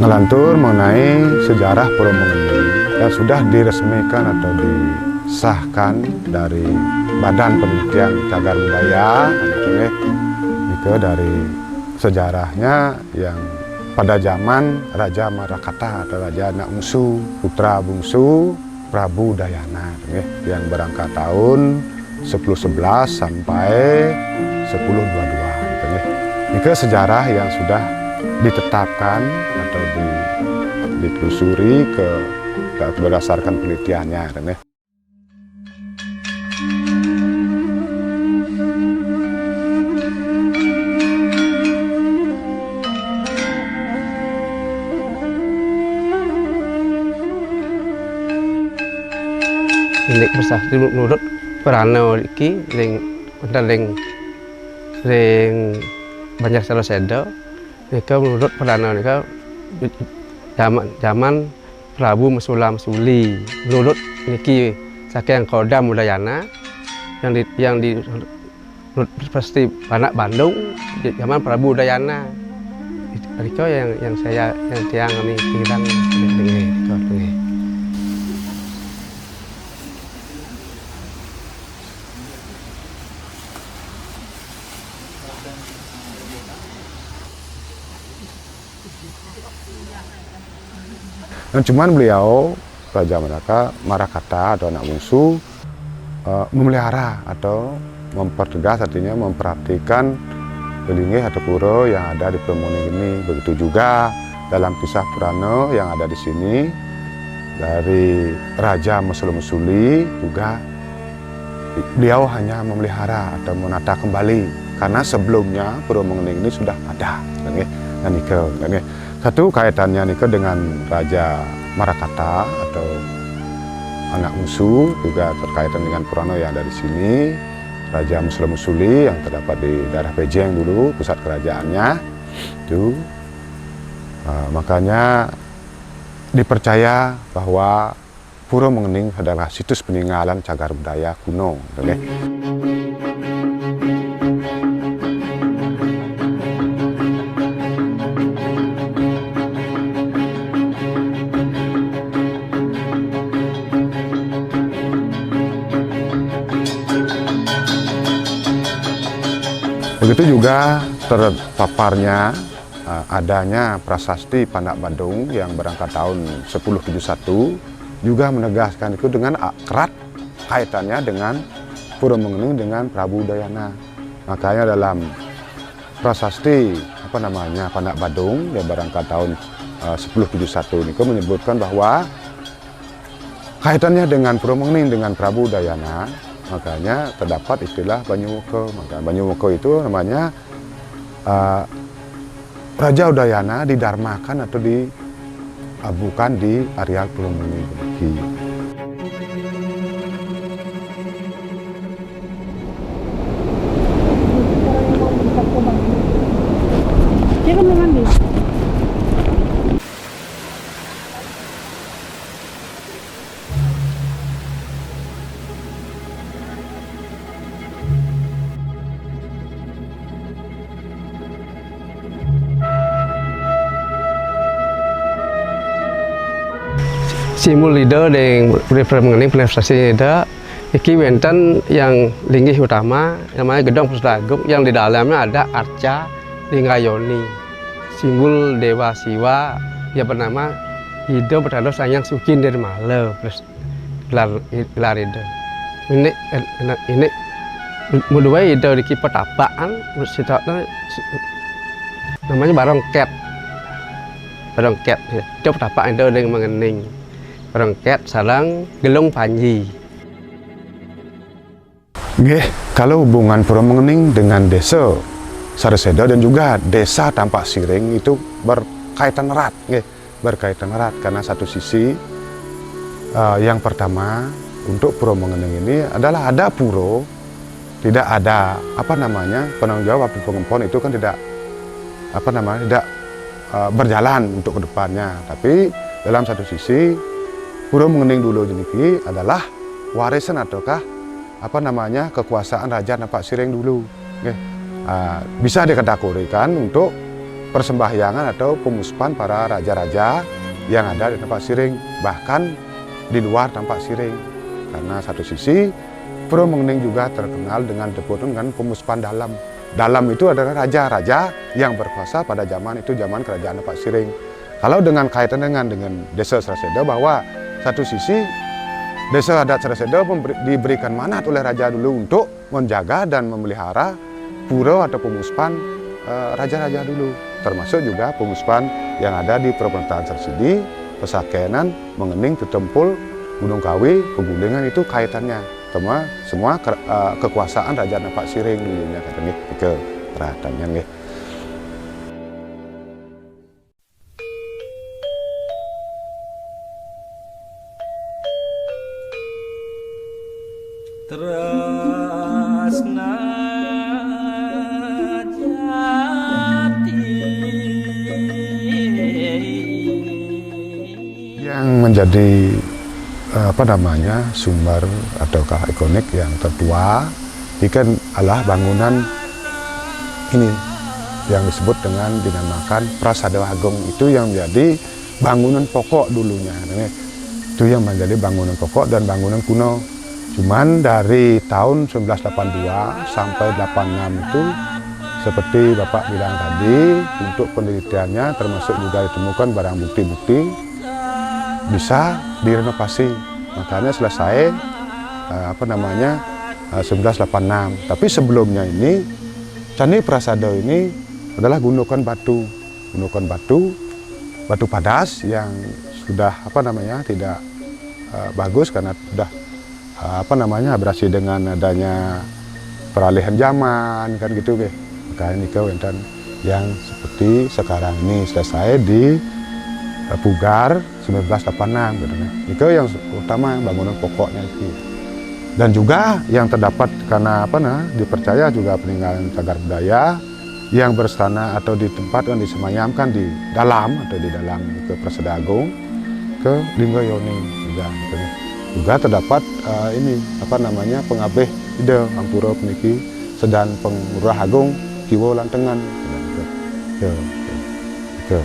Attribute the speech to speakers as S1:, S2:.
S1: ngelantur mengenai sejarah Pura Mengening yang sudah diresmikan atau disahkan dari Badan Penelitian Cagar Budaya itu dari sejarahnya yang pada zaman Raja Marakata atau Raja Anak Bungsu, putra bungsu Prabu Dayana yang berangkat tahun 1011 sampai 1022. Ini sejarah yang sudah ditetapkan atau ditelusuri berdasarkan penelitiannya.
S2: Ini bersakti menurut Perano iki ring banyak seda. Nika menurut Perano nika zaman Prabu Mesula-Mesuli. Menurut niki saking Kodam Udayana yang di pasti anak Bandung zaman Prabu Udayana. Itu yang tiang ini pikiran ini.
S1: Dan cuman beliau Raja Marakata atau Anak Bungsu memelihara atau mempertegas, artinya memperhatikan Belinggih atau pura yang ada di Pura Mengening ini. Begitu juga dalam kisah Purana yang ada di sini dari Raja Mesula-Mesuli juga beliau hanya memelihara atau menata kembali karena sebelumnya Pura Mengening ini sudah ada. Satu kaitannya dengan Raja Marakata atau Anak Bungsu juga terkaitan dengan Purana yang ada di sini. Raja Mesula-Mesuli yang terdapat di daerah Pejeng dulu pusat kerajaannya itu. Makanya dipercaya bahwa Pura Mengening adalah situs peninggalan cagar budaya kuno. Begitu juga terpaparnya adanya prasasti Panak Badung yang berangkat tahun 1071 juga menegaskan itu dengan erat kaitannya dengan Pura Mengening dengan Prabu Dayana. Makanya dalam prasasti Panak Badung yang berangkat tahun 1071 ini menyebutkan bahwa kaitannya dengan Pura Mengening dengan Prabu Dayana. Makanya terdapat istilah Banyuwoko. Maka Banyuwoko itu namanya Raja Udayana didarmakan atau diabukan di areal Pura Mengening.
S2: Simbol leader yang Pura Mengening prestasi leader iki wenten yang linggih utama namanya Gedong Pusat Agung yang di dalamnya ada arca Linggayoni, simbol Dewa Siwa yang bernama Hido Bertado Sanyang Suki Nirmala gelar itu. Ini mudua Hido di Pertapaan namanya Barongket itu Pertapaan itu dengan Mengening. Barongket sarang Gelung Panji.
S1: Kalau hubungan Pura Mengening dengan desa Sareseda dan juga desa Tampak Siring itu berkaitan erat, karena satu sisi yang pertama untuk Pura Mengening ini adalah ada pura, tidak ada penanggung jawab pengempon itu kan tidak berjalan untuk kedepannya. Tapi dalam satu sisi Pura Mengening dulu ini adalah warisan ataukah kekuasaan Raja Nampak Siring dulu. Bisa dikategorikan untuk persembahyangan atau pemuspan para raja-raja yang ada di tempat Siring, bahkan di luar tempat Siring. Karena satu sisi Pura Mengening juga terkenal dengan pemuspan dalam. Dalam itu adalah raja-raja yang berkuasa pada zaman itu, zaman kerajaan Tempat Siring. Kalau dengan kaitan dengan desa Serasedo, bahwa satu sisi desa adat Serasedo diberikan manat oleh raja dulu untuk menjaga dan memelihara pura atau pemuspan raja-raja dulu, termasuk juga pemuspan yang ada di Pemerintahan Sersidi, Pesakenan, Mengening, Tutempul, Gunung Kawi, Pegulingan, itu kaitannya semua kekuasaan Raja Tempat Siring dulunya katanya ke peratannya nih.
S3: Tresna jati.
S1: Yang menjadi sumber ataukah ikonik yang tertua ikan adalah bangunan ini yang disebut dengan dinamakan Prasada Agung. Itu yang menjadi bangunan pokok dulunya. Itu yang menjadi bangunan pokok dan bangunan kuno. Cuman dari tahun 1982 sampai 86 itu seperti Bapak bilang tadi, untuk penelitiannya termasuk juga ditemukan barang bukti-bukti bisa direnovasi. Makanya selesai 1986. Tapi sebelumnya ini Candi Prasado ini adalah gundukan batu padas yang sudah tidak bagus karena sudah berhasil dengan adanya peralihan zaman kan gitu ke. Makanya nikah yang seperti sekarang ini selesai di Pugar 1986 gitu. Itu yang utama bangunan pokoknya itu. Dan juga yang terdapat karena dipercaya juga peninggalan cagar budaya yang berstana atau ditempatkan disemayamkan di dalam ke Prasada Agung ke Lingga Yoni juga gitu. Juga terdapat pengabeh ide Ampura peniki Sedan Pengurah Agung Kiwo Lantengan gitu.